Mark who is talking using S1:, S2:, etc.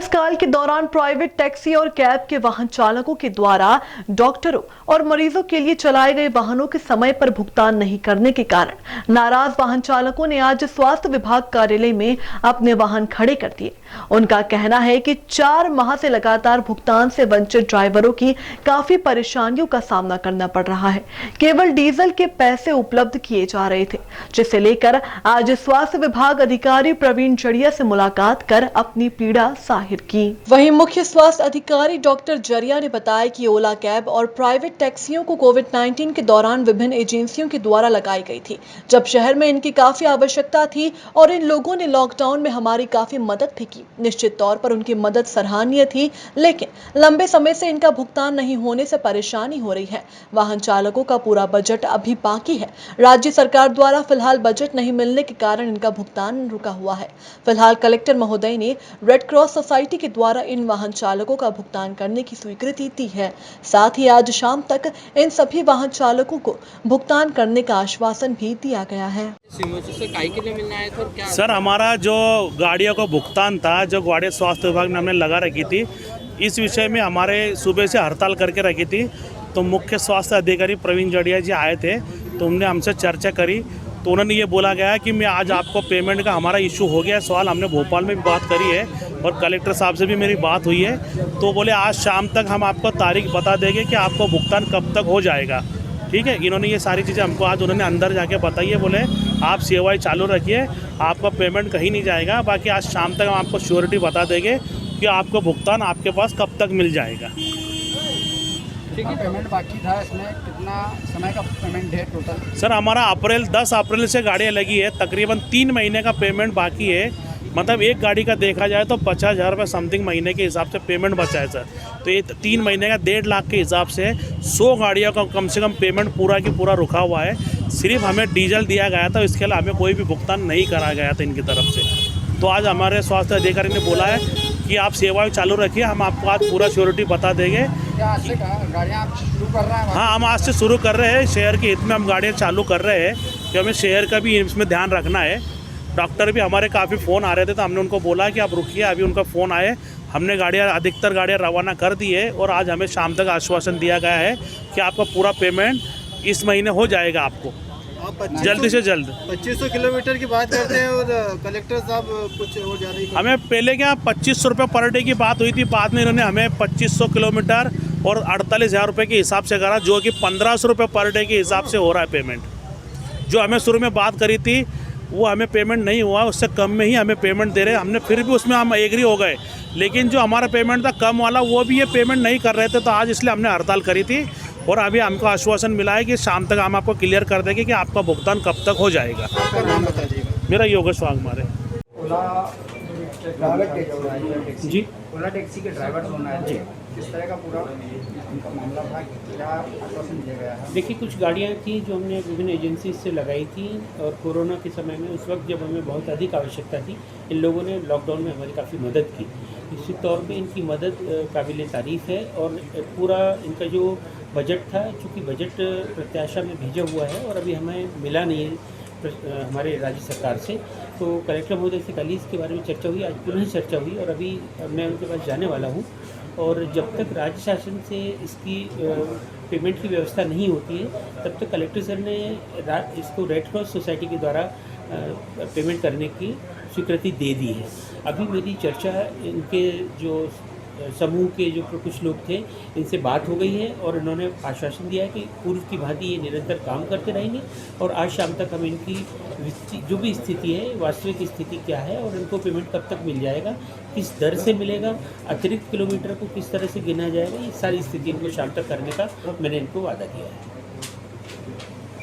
S1: संघर्ष काल के दौरान प्राइवेट टैक्सी और कैब के वाहन चालकों के द्वारा डॉक्टरों और मरीजों के लिए चलाए गए वाहनों के समय पर भुगतान नहीं करने के कारण नाराज वाहन चालकों ने आज स्वास्थ्य विभाग कार्यालय में अपने वाहन खड़े कर दिए। उनका कहना है कि 4 माह से लगातार भुगतान से वंचित ड्राइवरों की काफी परेशानियों का सामना करना पड़ रहा है। केवल डीजल के पैसे उपलब्ध किए जा रहे थे, जिसे लेकर आज स्वास्थ्य विभाग अधिकारी प्रवीण जड़िया से मुलाकात कर अपनी पीड़ा जाहिर की। वहीं मुख्य स्वास्थ्य अधिकारी डॉक्टर जड़िया ने बताया कि ओला कैब और प्राइवेट टैक्सियों को कोविड-19 के दौरान विभिन्न एजेंसियों के द्वारा लगाई गई थी, जब शहर में इनकी काफी आवश्यकता थी और इन लोगों ने लॉकडाउन में हमारी काफी मदद भी की। निश्चित तौर पर उनकी मदद सराहनीय थी, लेकिन लंबे समय से इनका भुगतान नहीं होने से परेशानी हो रही है। वाहन चालकों का पूरा बजट अभी बाकी है। राज्य सरकार द्वारा फिलहाल बजट नहीं मिलने के कारण इनका भुगतान रुका हुआ है। फिलहाल कलेक्टर महोदय ने रेड क्रॉस सोसाइटी के द्वारा इन वाहन चालकों का भुगतान करने की स्वीकृति दी है। साथ ही आज शाम तक इन सभी वाहन चालकों को भुगतान करने का आश्वासन भी दिया गया है।
S2: सर, हमारा जो गाड़ियों का भुगतान था, जो गाड़ी स्वास्थ्य विभाग ने हमने लगा रखी थी, इस विषय में हमारे सुबह से हड़ताल करके रखी थी। तो मुख्य स्वास्थ्य अधिकारी प्रवीण जड़िया जी आए थे, तो उन्होंने हमसे चर्चा करी। तो उन्होंने ये बोला गया कि मैं आज आपको पेमेंट का हमारा इशू हो गया है सवाल, हमने भोपाल में भी बात करी है और कलेक्टर साहब से भी मेरी बात हुई है। तो बोले आज शाम तक हम आपको तारीख बता देंगे कि आपको भुगतान कब तक हो जाएगा। ठीक है, इन्होंने ये सारी चीज़ें हमको आज उन्होंने अंदर जाके बताई है। बोले आप सेवाएं चालू रखिए, आपका पेमेंट कहीं नहीं जाएगा, बाकी आज शाम तक हम आपको श्योरिटी बता देंगे कि आपको भुगतान आपके पास कब तक मिल जाएगा।
S3: ठीक है, पेमेंट बाकी था, इसमें कितना समय का पेमेंट है टोटल?
S2: सर, हमारा 10 अप्रैल से गाड़ियाँ लगी है, तकरीबन 3 महीने का पेमेंट बाकी है। मतलब एक गाड़ी का देखा जाए तो 50,000 रुपये समथिंग महीने के हिसाब से पेमेंट बचा है सर। तो ये 3 महीने का 1.5 लाख के हिसाब से 100 गाड़ियों का कम से कम पेमेंट पूरा की पूरा रुका हुआ है। सिर्फ हमें डीजल दिया गया था, इसके अलावा हमें कोई भी भुगतान नहीं करा गया था इनकी तरफ से। तो आज हमारे स्वास्थ्य अधिकारी ने बोला है कि आप सेवाएं चालू रखिए, हम आपको आज पूरा श्योरिटी बता देंगे।
S3: आज से गाड़ियाँ शुरू कर रहे हैं?
S2: हाँ, हम आज से शुरू कर रहे हैं। शहर के हित में हम गाड़ियाँ चालू कर रहे हैं कि हमें शहर का भी इसमें ध्यान रखना है। डॉक्टर भी हमारे काफ़ी फ़ोन आ रहे थे, तो हमने उनको बोला कि आप रुकिए, अभी उनका फ़ोन आए। हमने अधिकतर गाड़ियाँ रवाना कर दी है और आज हमें शाम तक आश्वासन दिया गया है कि आपका पूरा पेमेंट इस महीने हो जाएगा आपको, जल्दी से जल्द।
S4: 2500 किलोमीटर की बात करते हैं और कलेक्टर साहब कुछ और ज़्यादा ही।
S2: हमें पहले क्या 2500 रुपये पर डे की बात हुई थी, बाद में इन्होंने हमें 2500 किलोमीटर और 48,000 रुपये के हिसाब से करा, जो कि 1500 रुपये पर डे के हिसाब से हो रहा है पेमेंट। जो हमें शुरू में बात करी थी वो हमें पेमेंट नहीं हुआ, उससे कम में ही हमें पेमेंट दे रहे हैं। हमने फिर भी उसमें हम एग्री हो गए, लेकिन जो हमारा पेमेंट था कम वाला वो भी ये पेमेंट नहीं कर रहे थे। तो आज इसलिए हमने हड़ताल करी थी और अभी हमको आश्वासन मिला है कि शाम तक हम आपको क्लियर कर देंगे कि आपका भुगतान कब तक हो जाएगा।
S4: आपका नाम बता दीजिएगा।
S2: मेरा योगेश वाघमारे जी।
S3: ओला टैक्सी के ड्राइवर होना है जी, किस तरह का पूरा मामला था, क्या आश्वासन दिया गया है?
S5: देखिए, कुछ गाड़ियाँ थी जो हमने विभिन्न एजेंसी से लगाई थी और कोरोना के समय में उस वक्त जब हमें बहुत अधिक आवश्यकता थी, इन लोगों ने लॉकडाउन में हमारी काफ़ी मदद की। निश्चित तौर पे इनकी मदद काबिल तारीफ़ है और पूरा इनका जो बजट था, चूँकि बजट प्रत्याशा में भेजा हुआ है और अभी हमें मिला नहीं है हमारे राज्य सरकार से, तो कलेक्टर महोदय से कल ही इसके बारे में चर्चा हुई, आज पुनः चर्चा हुई और अभी मैं उनके पास जाने वाला हूँ। और जब तक राज्य शासन से इसकी पेमेंट की व्यवस्था नहीं होती है, तब तक कलेक्टर सर ने इसको रेड क्रॉस सोसाइटी के द्वारा पेमेंट करने की स्वीकृति दे दी है। अभी मेरी चर्चा इनके जो समूह के जो कुछ लोग थे, इनसे बात हो गई है और इन्होंने आश्वासन दिया है कि पूर्व की भांति ये निरंतर काम करते रहेंगे और आज शाम तक हम इनकी जो भी स्थिति है, वास्तविक स्थिति क्या है और इनको पेमेंट कब तक मिल जाएगा, किस दर से मिलेगा, अतिरिक्त किलोमीटर को किस तरह से गिना जाएगा, ये सारी स्थिति इनको शाम तक करने का मैंने इनको वादा किया है।